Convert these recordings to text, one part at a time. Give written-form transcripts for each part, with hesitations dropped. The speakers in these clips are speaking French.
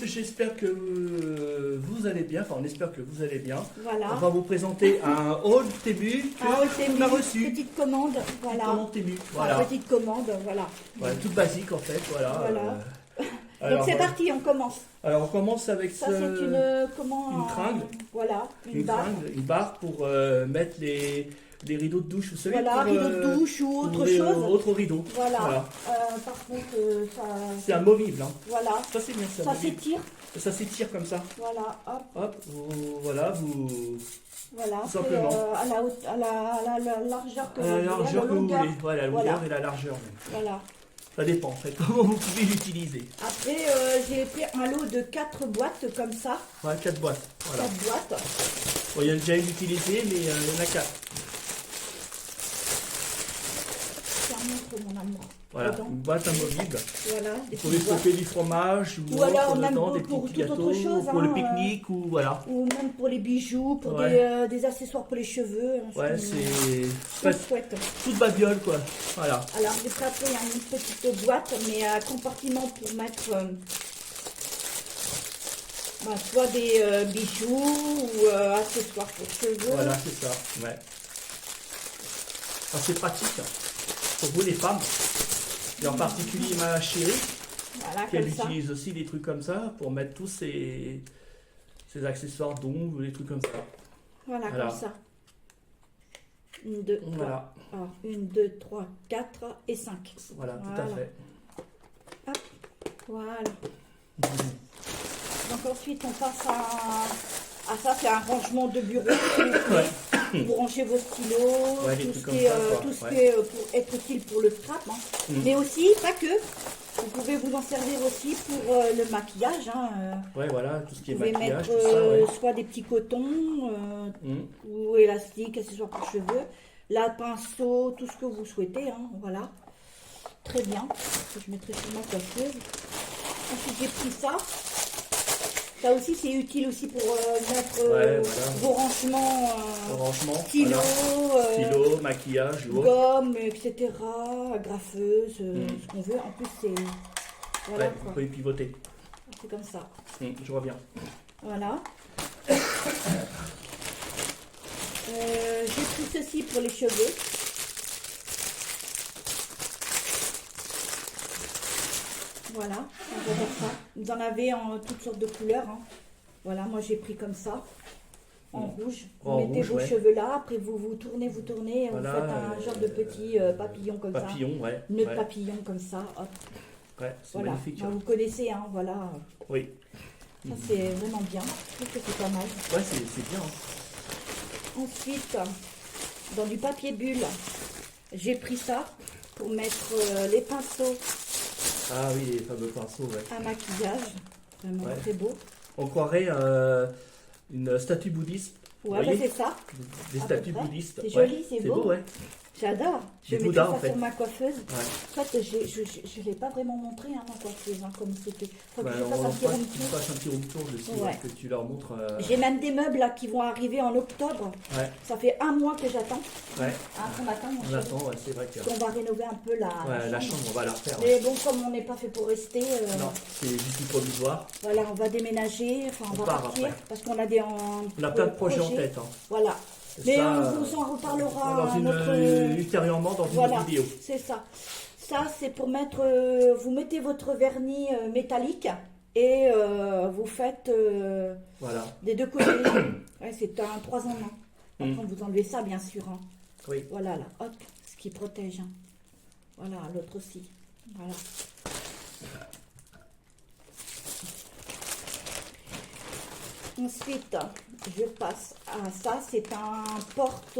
J'espère que vous allez bien, enfin on espère que vous allez bien. Voilà. On va vous présenter un haul Temu qu'on a reçu. Petite commande, voilà. Petite commande Temu, Enfin, voilà. petite commande, voilà. Ouais, toute basique en fait, voilà. Voilà. Alors, Donc c'est parti, on commence. Alors on commence avec Ça c'est une comment une tringle. Voilà, une barre. Une barre pour mettre les rideaux de douche, vous savez. Voilà, pour, rideau de douche ou autre ouvrir chose. Autre rideau. Voilà. Par contre, ça. C'est amovible, hein. Voilà. Ça c'est bien, Ça s'étire. Ça s'étire comme ça. Voilà, hop. Hop, voilà, vous. Voilà, Tout simplement. à la largeur que La largeur que vous voulez. Voilà, la longueur Voilà. et la largeur. Voilà. Ça dépend en fait, comment vous pouvez l'utiliser. Après, j'ai fait un lot de 4 boîtes comme ça. Voilà, 4 boîtes. Voilà. 4 boîtes. Bon, il y a déjà une utilisée, mais il y en a 4. Ça montre mon amour. Voilà, Dedans. une boîte amovible. Voilà, des Vous pouvez petites boîtes. stopper du fromage ou alors, autre même dedans, des pour petits toute gâteaux, autre chose, pour le hein, pique-nique ou voilà. Ou même pour les bijoux, pour Ouais. des accessoires pour les cheveux. Hein, Ouais, c'est c'est chouette. toute babiole quoi. Voilà. Alors, j'ai pris après une petite boîte, mais à compartiment pour mettre soit des bijoux ou accessoires pour cheveux. Voilà, c'est ça. Ouais. Ah, c'est pratique pour vous les femmes. Et en particulier ma chérie, Voilà, qui elle comme ça. utilise aussi des trucs comme ça pour mettre tous ses accessoires d'ongles ou des trucs comme ça. Voilà, Voilà. comme ça. 1, 2, 3. Voilà. Alors, 1, 2, 3, 4 et 5. Voilà, tout Voilà. à fait. Hop. Voilà. Donc ensuite, on passe à ça, c'est un rangement de bureau. Ouais. Vous rangez vos stylos, Ouais, des tout trucs ce qui est, comme ça, quoi. tout ce Ouais. qui est pour être utile pour le scrap. Hein. Mais aussi, pas que. Vous pouvez vous en servir aussi pour le maquillage. Hein. Ouais, voilà, tout ce qui est Vous pouvez maquillage, mettre tout ça, ouais. soit des petits cotons ou élastiques, accessoires pour cheveux, la pinceau, tout ce que vous souhaitez. Hein. Voilà. Très bien. Je mettrai sur ma coiffeuse. Ensuite, j'ai pris ça. Ça aussi, c'est utile aussi pour mettre Ouais, voilà. vos rangements, Rangement, stylos, voilà. Stylo, maquillage, l'eau. gomme, etc., graffeuse, ce qu'on veut. En plus, c'est... Voilà, Ouais, vous quoi. pouvez pivoter. C'est comme ça. Je reviens. Voilà. J'ai pris ceci pour les cheveux. Voilà, on va faire ça. Vous en avez en toutes sortes de couleurs. Hein. Voilà, moi j'ai pris comme ça, en rouge. Vous En mettez rouge, vos ouais. cheveux là, après vous tournez, et Voilà, vous faites un genre de petit papillon comme Papillon, ouais. ça. Nœud de Ouais, papillon comme ça, hop. ouais, c'est Voilà, magnifique. bah, Hein. vous connaissez, hein, voilà. Oui. Ça c'est vraiment bien, je trouve que c'est pas mal. Ouais, c'est bien. Hein. Ensuite, dans du papier bulle, j'ai pris ça pour mettre les pinceaux Ah oui, les fameux pinceaux, ouais. à maquillage. Vraiment Ouais. très beau. On croirait une statue bouddhiste. Ouais, Vous bah, voyez c'est ça. Des à statues peu près. bouddhistes. C'est Ouais. joli, c'est C'est beau. beau, ouais. J'adore. Je Des mettrai Bouddhas, ça en fait. sur ma coiffeuse. Ouais. En fait, je ne l'ai pas vraiment montré, hein, ma coiffeuse, hein, comme c'était. Faut que Bah, je fasse on un petit passe, room tu tour. fasses un petit room tour dessus, Ouais. ouais, que tu leur montres. J'ai même des meubles là qui vont arriver en octobre. Ouais, Ça fait 1 mois que j'attends. ouais. Hein, qu'on attend, mon On chéri. attend, ouais, c'est vrai que. On va rénover un peu Ouais, la chambre, on va la refaire. Mais bon, comme on n'est pas fait pour rester, Non, c'est juste du provisoire. voilà, on va déménager, enfin on On va part partir, après. parce qu'on a On a plein de projets en tête. Hein. Voilà. Et Mais ça, on vous en reparlera dans à notre... ultérieurement dans une Voilà, autre vidéo. c'est ça. Ça, c'est pour mettre... vous mettez votre vernis métallique et vous faites Voilà. des deux côtés. Ouais, c'est un 3 en 1. Après, vous enlevez ça, bien sûr. Hein. Oui. Voilà, là, hop, ce qui protège. Hein. Voilà, l'autre aussi. Voilà. Ensuite, je passe à ça. C'est un porte...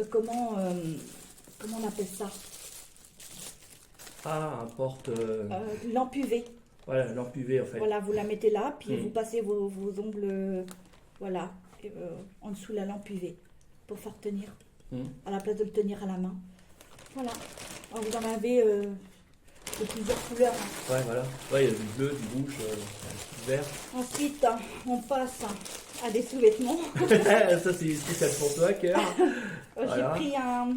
comment on appelle ça? Ah, un porte. Lampe UV. Voilà, lampe UV en fait. Voilà, vous la mettez là, puis vous passez vos ongles, voilà, en dessous de la lampe UV pour faire tenir, à la place de le tenir à la main. Voilà. Alors, vous en avez de plusieurs couleurs. Hein. Ouais, voilà. Ouais, il y a du bleu, du rouge, du vert. Ensuite, on passe à des sous-vêtements. Ça, c'est spécial pour toi, Cœur. Voilà. J'ai pris un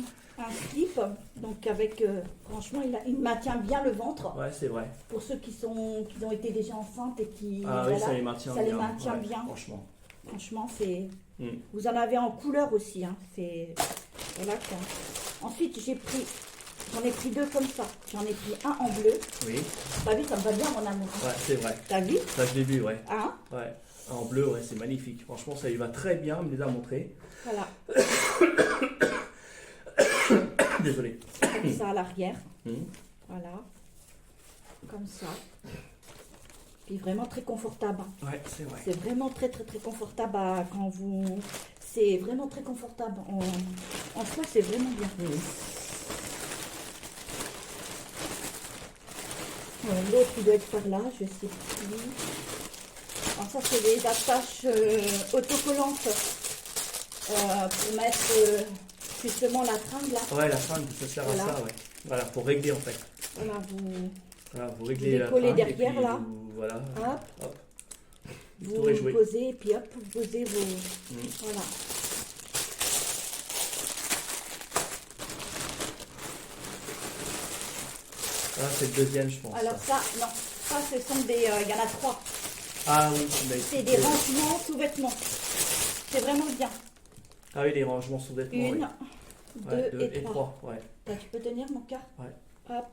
slip, donc avec, franchement, il maintient bien le ventre. Ouais, c'est vrai. Pour ceux qui ont été déjà enceintes et qui... Ah oui, ça les maintient bien. Ça les maintient ouais, bien. Franchement. Franchement, c'est... Mm. Vous en avez en couleur aussi. Hein. C'est... Voilà quoi. Ensuite, j'en ai pris deux comme ça. J'en ai pris un en bleu. Oui. T'as vu, ça me va bien, mon amour. Ouais, c'est vrai. T'as vu? Ça, je l'ai vu, ouais. Hein? Ouais. En bleu, ouais, c'est magnifique. Franchement, ça lui va très bien. Il me les a montrés. Voilà. Désolé. Comme ça à l'arrière. Mm. Voilà. Comme ça. Puis vraiment très confortable. Ouais, c'est vrai. C'est vraiment très très très confortable quand vous... C'est vraiment très confortable. En soi, c'est vraiment bien. Mm. L'autre, il doit être par là, je sais plus. Alors ça, c'est des attaches autocollantes pour mettre justement la tringle là. Ouais, la fringue, ça sert Voilà. à ça, ouais. Voilà, pour régler en fait. Voilà, vous Réglez la décollez fringue, et derrière, puis là. Voilà. hop, Hop. vous Tout réjouir. posez, et puis hop, vous posez vos... Mm. Voilà. Ah, c'est le deuxième, je pense. Alors ça, non, ça ce sont des... Il y en a trois. Ah oui, C'est des rangements sous-vêtements. C'est vraiment bien. Ah oui, les rangements sous-vêtements. Une, oui. Ouais, deux et trois. Ouais. Là, tu peux tenir mon cœur? Ouais. Hop.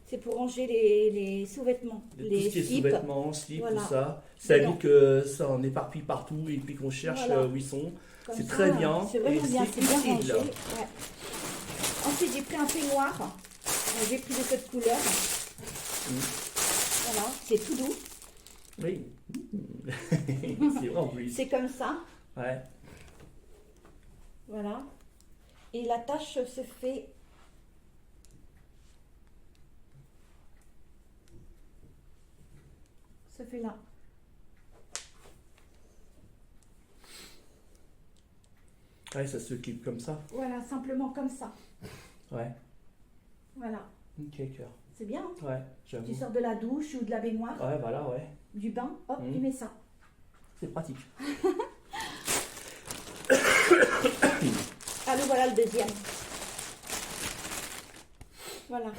C'est pour ranger les sous-vêtements. Tout ce qui est slips. sous-vêtements, slips, Voilà. tout ça. Ça Bien. évite que ça en éparpille partout et puis qu'on cherche Voilà. où ils sont. Comme C'est ça, très bien. C'est vraiment et bien, c'est bien utile. rangé. Ouais. Ensuite, j'ai pris un peignoir. J'ai pris de cette couleur. Mm. Voilà, c'est tout doux. Oui. C'est vrai en plus. C'est comme ça. Ouais. Voilà. Et la tâche se fait... Se fait là. Ouais, ça se clip comme ça. Voilà, simplement comme ça. Ouais. Voilà. Ok, cœur. C'est bien. Hein? Ouais, j'avoue. Tu sors de la douche ou de la baignoire, Ouais, voilà, ouais. du bain, hop, Mm. tu mets ça. C'est pratique. Allez, voilà le deuxième. Voilà.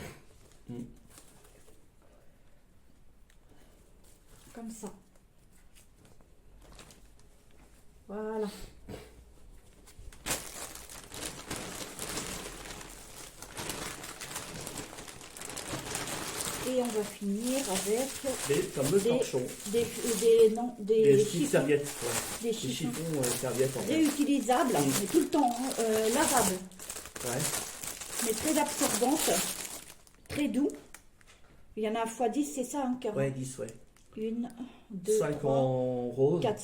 Mm. Comme ça. Voilà. Et on va finir avec Les fameux torchons. des Des petites chiffons, serviettes. Ouais. des Des chiffons chiffons serviettes en fait. réutilisables, Mm. mais tout le temps, hein, lavables, Ouais. mais très absorbantes, très doux. Il y en a x10, c'est ça, hein, Caron? Ouais, 10, ouais. 1, 2, 5 3, en rose 4,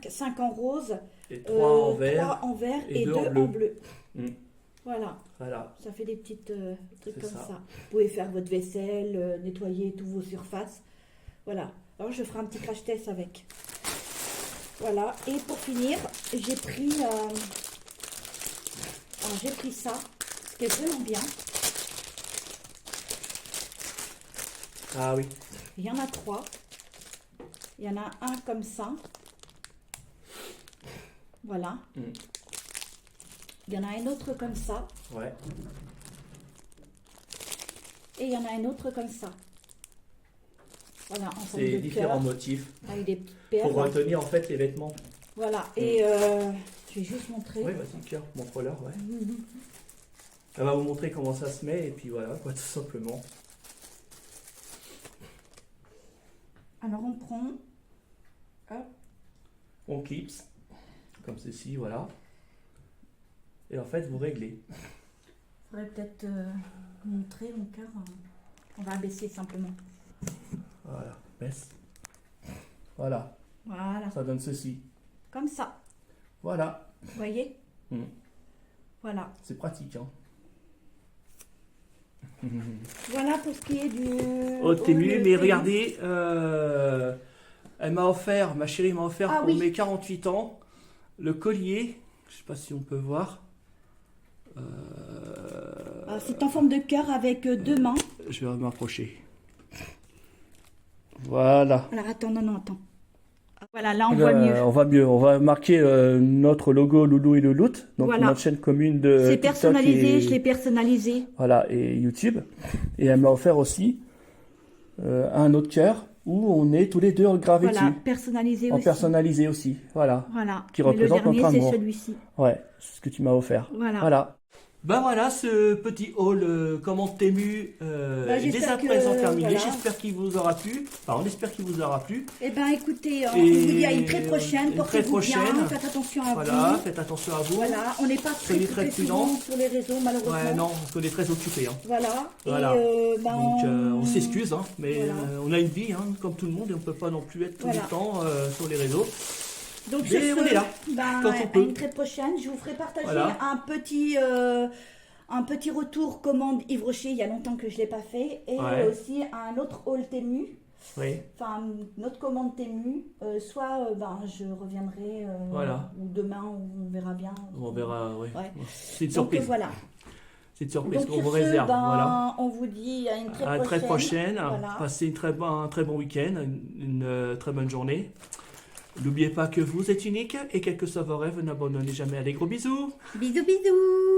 5 en rose, et 3 en vert. 3 en vert et et 2 deux en en bleu. bleu. Mm. Voilà, Voilà. ça fait des petites trucs C'est comme ça. ça. Vous pouvez faire votre vaisselle, nettoyer tous vos surfaces. Voilà, alors je ferai un petit crash test avec. Voilà, et pour finir, j'ai pris ça, ce qui est vraiment bien. Ah oui. Il y en a 3. Il y en a un comme ça. Voilà. Mm. Il y en a un autre comme ça. Ouais. Et il y en a un autre comme ça. Voilà, en forme C'est de différents cœur, motifs avec des petites perles. pour retenir en fait les vêtements. Voilà, et je vais juste montrer. Oui, vas-y, cœur, montre-leur, ouais. Elle va vous montrer comment ça se met et puis voilà, quoi, tout simplement. Alors on prend, hop, On clipse, comme ceci, voilà. Et en fait, vous réglez. faudrait peut-être montrer mon cœur. On va abaisser simplement. Voilà, baisse. Voilà, Voilà, ça donne ceci. comme ça. Voilà. Vous voyez? Mm. Voilà. C'est pratique, hein. Voilà pour ce qui est du... Oh, t'es mieux, mais tennis. regardez, elle m'a offert, ma chérie m'a offert Ah pour oui. mes 48 ans, le collier, je sais pas si on peut voir. Ah, c'est en forme de cœur avec deux mains. Je vais m'approcher. Voilà. Alors attends, non, attends. Voilà, là on voit mieux. On voit mieux. On va marquer notre logo Loulou et Louloute. Donc Voilà. notre chaîne commune de C'est TikTok personnalisé, et, je l'ai personnalisé. voilà, et YouTube. Et elle m'a offert aussi un autre cœur où on est tous les deux gravés Voilà, dessus. personnalisé En aussi. personnalisé aussi. Voilà. Voilà. Qui Mais représente le dernier, notre c'est amour. celui-ci. Ouais, c'est ce que tu m'as offert. Voilà. Ben voilà, ce petit haul commande Temu est dès à j'espère que, présent terminé. voilà. J'espère qu'il vous aura plu. Enfin, on espère qu'il vous aura plu. Eh ben écoutez, on Et vous dit à une très prochaine. une très Portez-vous bien, prochaine. faites attention à Voilà, vous. faites attention à vous. Voilà, on n'est pas Soyez très prudents. souvent sur les réseaux, malheureusement. Ouais, non, parce qu'on est très occupés. Hein. Voilà. Voilà. Et Donc on s'excuse, hein, mais Voilà. on a une vie, hein, comme tout le monde, et on ne peut pas non plus être tout Voilà. le temps sur les réseaux. Donc Mais sur on ce, est là, quand on à peut. une très prochaine, je vous ferai partager Voilà. un petit retour commande Yves Rocher. Il y a longtemps que je ne l'ai pas fait. Et Ouais. aussi un autre haul Temu. Oui, Enfin, notre commande Temu, soit je reviendrai Voilà. ou demain, on verra bien. on verra. Ouais. Ouais. C'est une Donc surprise. voilà. C'est une surprise Donc qu'on sur vous ce, réserve. Voilà. on vous dit à une très À prochaine. une très prochaine. Voilà. Passez un très bon week-end, une très bonne journée. N'oubliez pas que vous êtes unique et quel que soit vos rêves, n'abandonnez jamais. Allez, gros bisous. Bisous, bisous.